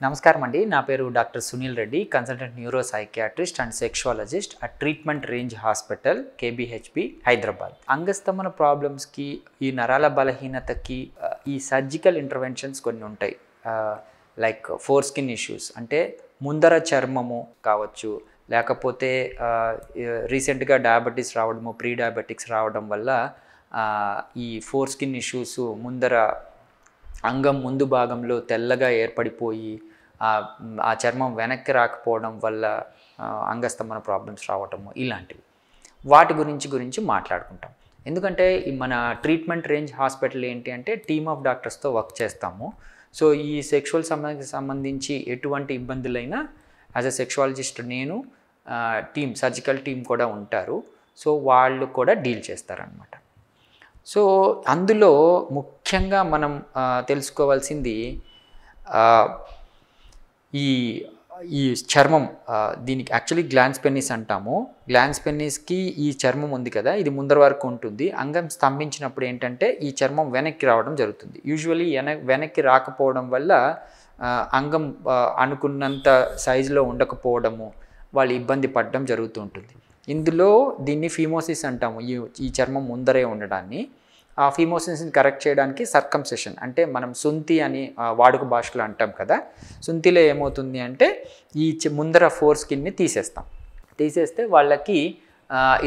నమస్కారం అండి. నా పేరు doctor Sunil Reddy, consultant neuro psychiatrist and sexologist at treatment range hospital KBHP Hyderabad. అంగస్తమన ప్రాబ్లమ్స్కి, ఈ నరాల బలహీనతకి ఈ సర్జికల్ ఇంటర్వెన్షన్స్ కొన్ని ఉంటాయి. లైక్ ఫోర్ స్కిన్ ఇష్యూస్ అంటే ముందర చర్మము కావచ్చు, లేకపోతే రీసెంట్గా డయాబెటీస్ రావడము, ప్రీ డయాబెటిక్స్ రావడం వల్ల ఈ ఫోర్ స్కిన్ ఇష్యూస్ ముందర అంగం ముందు భాగంలో తెల్లగా ఏర్పడిపోయి ఆ చర్మం వెనక్కి రాకపోవడం వల్ల అంగస్తమన ప్రాబ్లమ్స్ రావటము, ఇలాంటివి వాటి గురించి మాట్లాడుకుంటాం. ఎందుకంటే మన ట్రీట్మెంట్ రేంజ్ హాస్పిటల్ ఏంటి అంటే టీమ్ ఆఫ్ డాక్టర్స్తో వర్క్ చేస్తాము. సో ఈ సెక్షువల్ సంబంధించి ఎటువంటి ఇబ్బందులైనా యాజ్ అ సెక్షువాలజిస్ట్ నేను సర్జికల్ టీమ్ కూడా ఉంటారు. సో వాళ్ళు కూడా డీల్ చేస్తారనమాట. సో అందులో ముఖ్యంగా మనం తెలుసుకోవాల్సింది ఈ చర్మం, దీనికి యాక్చువల్లీ గ్లాన్స్ పెన్నిస్ అంటాము. గ్లాన్స్ పెన్నిస్కి ఈ చర్మం ఉంది కదా, ఇది ముందర వరకు ఉంటుంది. అంగం స్తంభించినప్పుడు ఏంటంటే ఈ చర్మం వెనక్కి రావడం జరుగుతుంది. యూజువల్లీ వెనక్కి రాకపోవడం వల్ల అంగం అనుకున్నంత సైజులో ఉండకపోవడము, వాళ్ళు ఇబ్బంది పడడం జరుగుతూ ఉంటుంది. ఇందులో దీన్ని ఫీమోసిస్ అంటాము, ఈ చర్మం ముందరే ఉండడాన్ని. ఆ ఫీమోసిస్ని కరెక్ట్ చేయడానికి సర్కంసెషన్ అంటే మనం సుంతి అని వాడుక భాషలో అంటాం కదా, సుంతిలో ఏమవుతుంది అంటే ఈ ముందర ఫోర్ స్కిన్ని తీసేస్తే వాళ్ళకి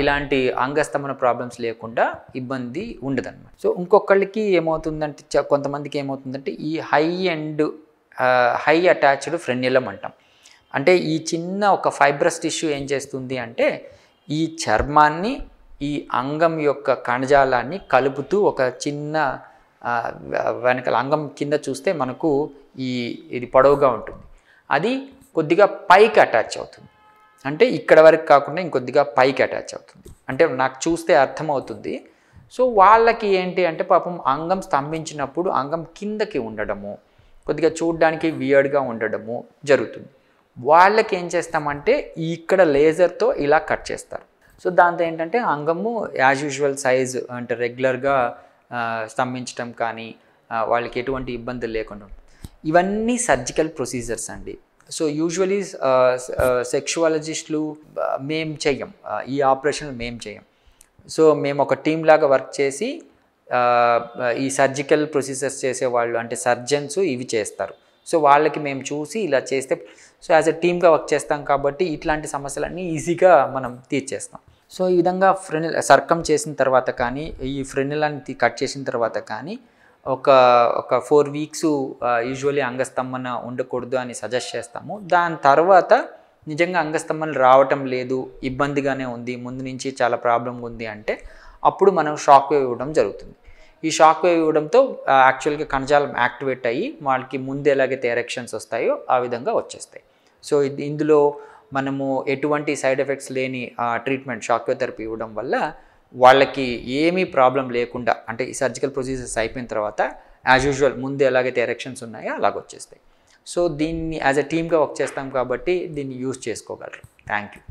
ఇలాంటి అంగస్తమన ప్రాబ్లమ్స్ లేకుండా ఇబ్బంది ఉండదన్నమాట. సో ఇంకొకళ్ళకి ఏమవుతుందంటే, కొంతమందికి ఏమవుతుందంటే ఈ హై అటాచ్డ్ ఫ్రెన్యులం అంటాం. అంటే ఈ చిన్న ఒక ఫైబ్రస్ టిష్యూ ఏం చేస్తుంది అంటే ఈ చర్మాన్ని ఈ అంగం యొక్క కణజాలాన్ని కలుపుతూ ఒక చిన్న వెనకాల అంగం కింద చూస్తే మనకు ఇది పొడవుగా ఉంటుంది, అది కొద్దిగా పైకి అటాచ్ అవుతుంది. అంటే ఇక్కడ వరకు కాకుండా ఇంకొద్దిగా పైకి అటాచ్ అవుతుంది. అంటే నాకు చూస్తే అర్థమవుతుంది. సో వాళ్ళకి ఏంటి అంటే పాపం అంగం స్తంభించినప్పుడు అంగం కిందకి ఉండడము, కొద్దిగా చూడడానికి వియర్డ్గా ఉండడము జరుగుతుంది. వాళ్ళకి ఏం చేస్తామంటే ఇక్కడ లేజర్తో ఇలా కట్ చేస్తారు. సో దాంతో ఏంటంటే అంగము యాజ్ యూజువల్ సైజ్ అంటే రెగ్యులర్గా స్తంభించడం కానీ వాళ్ళకి ఎటువంటి ఇబ్బందులు లేకుండా ఉంటుంది. ఇవన్నీ సర్జికల్ ప్రొసీజర్స్ అండి. సో యూజువలీ సెక్షువాలజిస్టులు మేము చెయ్యం, ఈ ఆపరేషన్ మేము చెయ్యం. సో మేము ఒక టీమ్ లాగా వర్క్ చేసి ఈ సర్జికల్ ప్రొసీజర్స్ చేసేవాళ్ళు అంటే సర్జన్స్ ఇవి చేస్తారు. సో వాళ్ళకి మేము చూసి ఇలా చేస్తే, సో యాజ్ ఎ టీమ్గా వర్క్ చేస్తాం కాబట్టి ఇట్లాంటి సమస్యలన్నీ ఈజీగా మనం తీర్చేస్తాం. సో ఈ విధంగా సర్కమ్ చేసిన తర్వాత కానీ, ఈ ఫ్రెన్యులాన్ని కట్ చేసిన తర్వాత కానీ ఒక 4 వీక్స్ యూజువల్లీ అంగస్తంభన ఉండకూడదు అని సజెస్ట్ చేస్తాము. దాని తర్వాత నిజంగా అంగస్తంభన రావటం లేదు, ఇబ్బందిగానే ఉంది, ముందు నుంచి చాలా ప్రాబ్లం ఉంది అంటే అప్పుడు మనం షాక్ వేవ్ ఇవ్వడం జరుగుతుంది. ఈ షాక్ వేవ్ ఇవ్వడంతో యాక్చువల్గా కణజాలం యాక్టివేట్ అయ్యి వాళ్ళకి ముందు ఎలాగైతే ఎరెక్షన్స్ వస్తాయో ఆ విధంగా వచ్చేస్తాయి. సో ఇందులో మనము ఎటువంటి సైడ్ ఎఫెక్ట్స్ లేని ట్రీట్మెంట్ షాక్ వేవ్ థెరపీ ఇవ్వడం వల్ల వాళ్ళకి ఏమీ ప్రాబ్లం లేకుండా, అంటే ఈ సర్జికల్ ప్రొసీజర్స్ అయిపోయిన తర్వాత యాజ్ యూజువల్ ముందు ఎలాగైతే ఎరెక్షన్స్ ఉన్నాయో అలాగ వచ్చేస్తాయి. సో దీన్ని యాజ్ ఎ టీమ్గా వర్క్ చేస్తాం కాబట్టి దీన్ని యూజ్ చేసుకోగలరు. Thank you.